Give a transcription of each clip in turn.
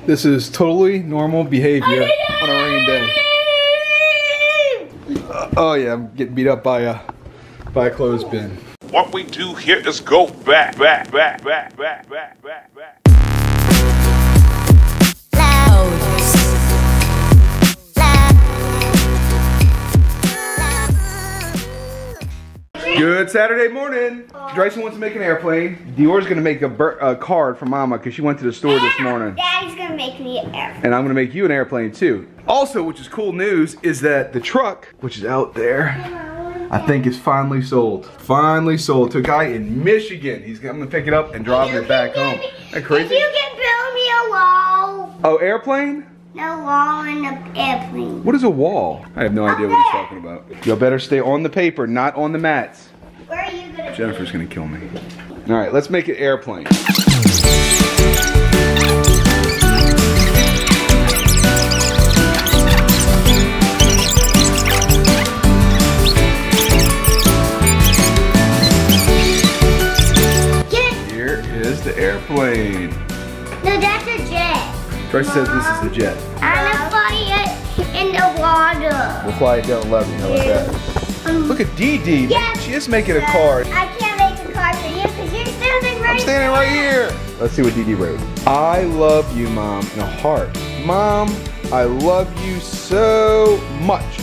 This is totally normal behavior on a rain day. Oh yeah, I'm getting beat up by a clothespin. What we do here is go back. Good Saturday morning. Bryson wants to make an airplane. Dior's gonna make a card for Mama because she went to the store this morning. Daddy's gonna make me an airplane. And I'm gonna make you an airplane too. Also, which is cool news, is that the truck, which is out there, I think is finally sold. Finally sold to a guy in Michigan. I'm gonna pick it up and drive it back home. Isn't that crazy? If you can build me a wall. Oh, airplane? No wall in the airplane. What is a wall? I have no idea what he's talking about. You'll better stay on the paper, not on the mats. Where are you gonna Jennifer's gonna kill me. All right, let's make it airplane. Here is the airplane. No, that's a jet. Bryce says this is the jet. I'm gonna fly it in the water. We'll fly it down levee, how about that? Look at Dee Dee. Yeah. She is making a card. I can't make a card for you because you're standing right I'm standing right here. Let's see what Dee Dee wrote. I love you, Mom, in a heart. Mom, I love you so much.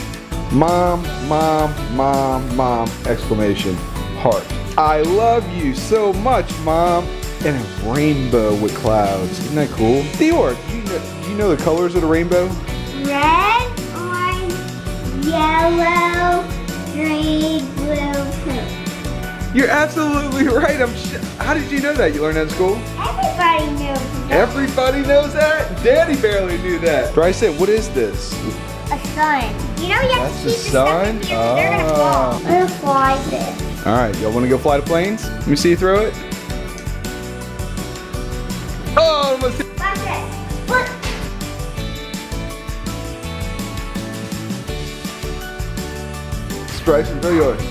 Mom, mom, mom, mom, exclamation, heart. I love you so much, Mom. And a rainbow with clouds. Isn't that cool? Dior, do you know the colors of the rainbow? Red, orange, yellow, green, blue, pink. You're absolutely right. How did you know that? You learned that in school? Everybody knows that. Everybody knows that? Daddy barely knew that. Bryce said, what is this? A sun. You know you have That's to keep the the stuff sun? in here because they're gonna fall. I'm gonna fly this. All right, y'all want to go fly the planes? Let me see you throw it. Oh, almost hit. Watch it. Look. Bryce, throw yours.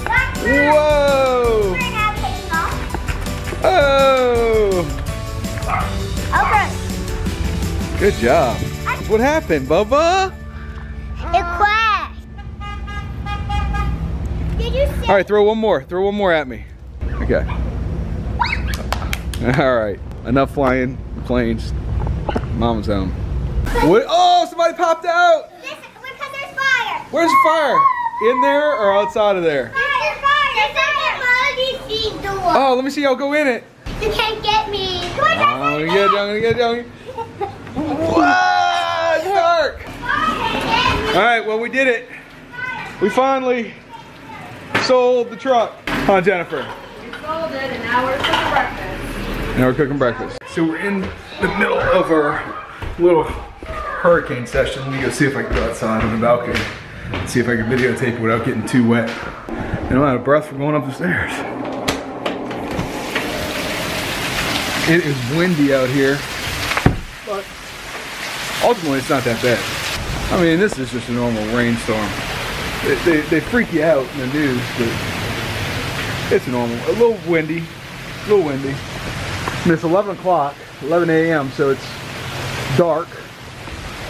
Watch it. Whoa! We're now taking off. Oh! Okay. Good job. What happened, Bubba? It crashed. Did you see? All right, throw one more. Throw one more at me. Okay. All right. Enough flying planes. Mom's home. What? Oh, somebody popped out. Because there's fire. Where's the fire? In there or outside of there? There's fire. There's a door. Oh, let me see. I'll go in it. You can't get me. Come on, I'm gonna get down. I'm gonna get down. Whoa, it's dark. All right, well, we did it. We finally sold the truck. Huh, Jennifer? We sold it and now we're cooking breakfast. Now we're cooking breakfast. So we're in the middle of our little hurricane session. Let me go see if I can go outside on the balcony. See if I can videotape it without getting too wet. And I'm out of breath from going up the stairs. It is windy out here, but ultimately it's not that bad. I mean, this is just a normal rainstorm. They freak you out in the news, but it's normal. A little windy, And it's 11 o'clock, 11 a.m., so it's dark,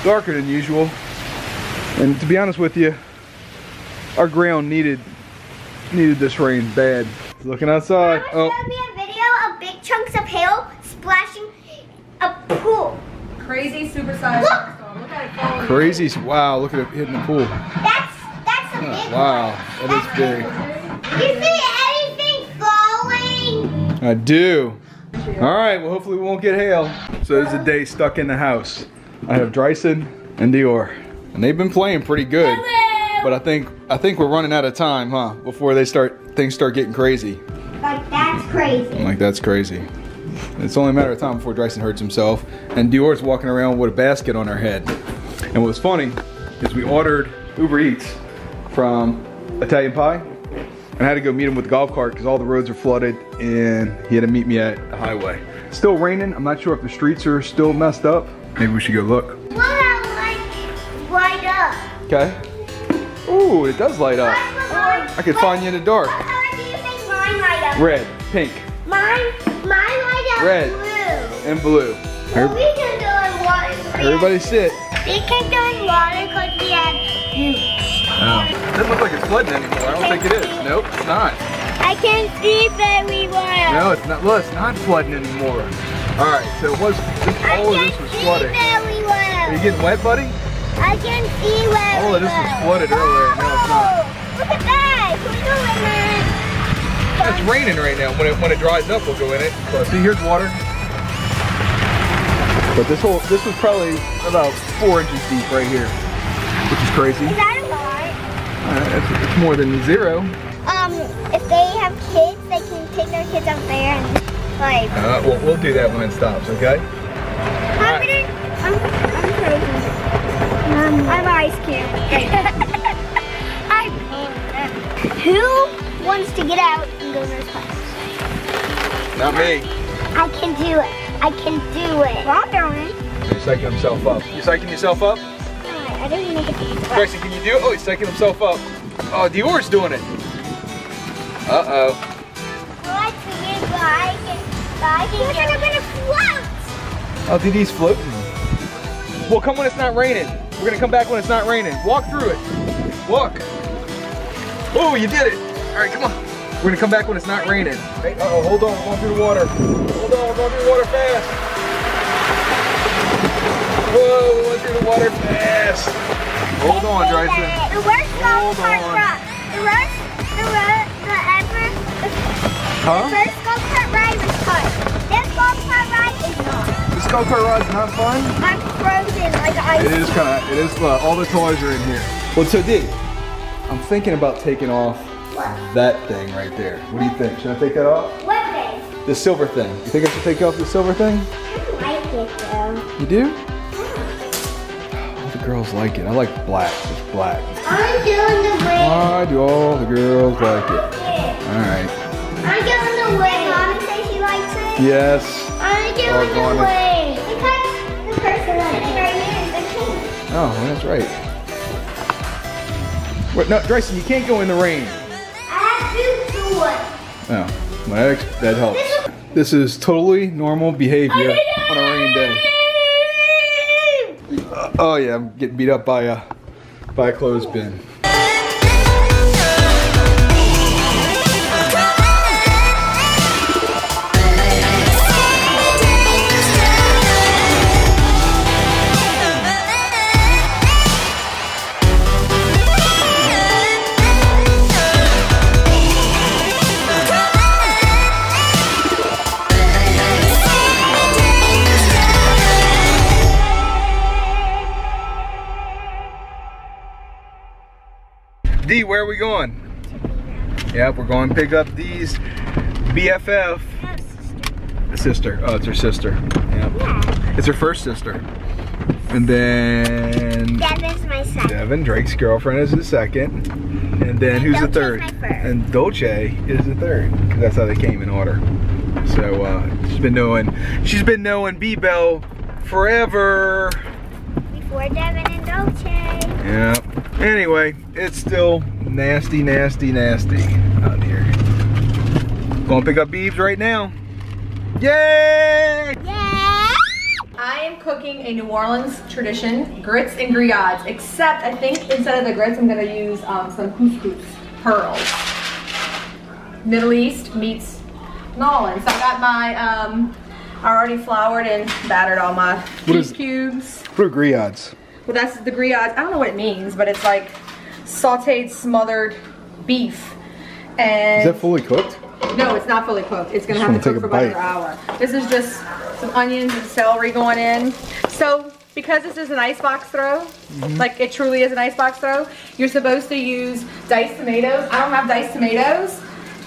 darker than usual. And to be honest with you, our ground needed this rain bad. Looking outside. Now, show me a video of big chunks of hail splashing a pool. Crazy supersized storm. Look at it falling. Crazy, wow, look at it hitting the pool. That's a big one. Wow, that is big. You see anything falling? I do. All right, well, hopefully we won't get hail. So it's a day stuck in the house. I have Bryson and Dior, and they've been playing pretty good. But I think we're running out of time, huh? Before things start getting crazy. Like that's crazy. I'm like, that's crazy. It's only a matter of time before Bryson hurts himself, and Dior's walking around with a basket on her head. And what's funny is we ordered Uber Eats from Italian Pie, and I had to go meet him with the golf cart because all the roads are flooded, and he had to meet me at the highway. Still raining. I'm not sure if the streets are still messed up. Maybe we should go look. Look how like light up. Okay. Ooh, it does light up. I could find you in the dark. What color do you think mine light up? Red, pink, Mine light up red, blue. and blue. Well, we can do it Everybody sit. We can't go in water because we have roots. Oh. It doesn't look like it's flooding anymore. I don't think it is. Nope, it's not. I can see very well. No, it's not. Look, it's not flooding anymore. All right, so it was. All of this was flooding. Very well. Are you getting wet, buddy? I can see well. All of this was flooded earlier. No, it's not. Look at that. Can we go in there? It's raining right now. When it dries up, we'll go in it. So see, here's water. But this was probably about 4 inches deep right here, which is crazy. Is that a lot? It's more than 0. If they have kids, they can take their kids out there and like. Well, we'll do that when it stops, okay? I'm crazy. I'm Ice Cube. Who wants to get out and go to their class? Not me. I can do it. I can do it. Well, I'm doing it. He's psyching himself up. You psyching yourself up? I didn't make it. Tracy, can you do it? Oh, he's psyching himself up. Oh, Dior's doing it. Uh-oh. What do you like? You're gonna float. Oh, DD's floating. Well, come when it's not raining. We're gonna come back when it's not raining. Walk through it. Walk. Oh, you did it. All right, come on. We're gonna come back when it's not raining. Hey, uh-oh, hold on, we're going through the water. Hold on, we're going through the water fast. Whoa, we went through the water fast. Hold on, Dryson. The worst golf cart on. ride. Huh? The first golf cart ride was fun. This golf cart ride is not. This go-kart ride's not fun? I'm frozen like ice. It is fun. All the toys are in here. Well, so D, I'm thinking about taking off that thing right there. What do you think? Should I take that off? What thing? The silver thing. You think I should take off the silver thing? I like it though. You do? All the girls like it. I like black. Just black. I'm doing the wing. Why do all the girls like it? Alright. I'm doing the wing. Mommy says she likes it. Yes. I'm doing the wing. Because the person sitting right here is the king. Oh, that's right. Wait, no, Dryson, you can't go in the rain. Oh, well, that helps. This is totally normal behavior on a rain day. Oh yeah, I'm getting beat up by a clothespin. D, where are we going? Yep, we're going to pick up D's BFF. Sister. Oh, it's her sister. Yep. Yeah. It's her first sister. And then Devin's my second. Devin, Drake's girlfriend, is the second. And then who's the third? My first. And Dolce is the third. Because that's how they came in order. So she's been knowing B-Bell forever. Before Devin and Dolce. Yeah. Anyway, it's still nasty, nasty, nasty out here. Gonna pick up Beebs right now. Yay! Yeah! I am cooking a New Orleans tradition, grits and griots, except I think instead of the grits, I'm gonna use some couscous pearls. Middle East meets New Orleans. So I got my, I already floured and battered all my beef cubes. What are griots? Well, that's the griots. I don't know what it means, but it's like sauteed, smothered beef. And is that fully cooked? no, it's not fully cooked. It's gonna have to cook for about another hour. This is just some onions and celery going in. So because this is an icebox throw, like it truly is an icebox throw, you're supposed to use diced tomatoes. I don't have diced tomatoes,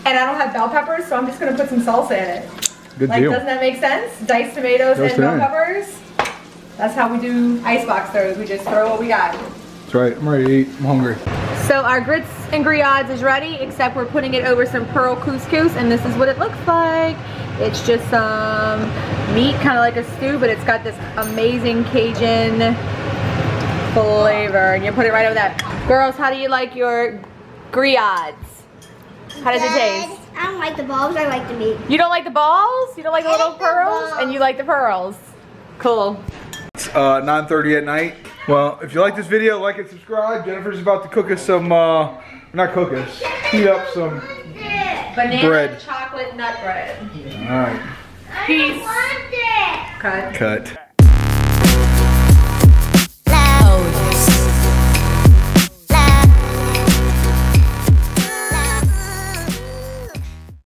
and I don't have bell peppers, so I'm just gonna put some salsa in it. Good like, deal. Doesn't that make sense? Diced tomatoes and bell peppers. That's how we do icebox throws. We just throw what we got. That's right. I'm ready to eat. I'm hungry. So our grits and griots is ready, except we're putting it over some pearl couscous, and this is what it looks like. It's just some meat, kind of like a stew, but it's got this amazing Cajun flavor, and you put it right over that. Girls, how do you like your griots? How does it taste? I don't like the balls, I like the meat. You don't like the balls? You don't like the little pearls? And you like the pearls? Cool. 9:30 at night. Well, if you like this video, like and subscribe. Jennifer's about to cook us some, not cook us, heat up some banana bread. chocolate nut bread. All right. Peace. I want it. Cut. Cut.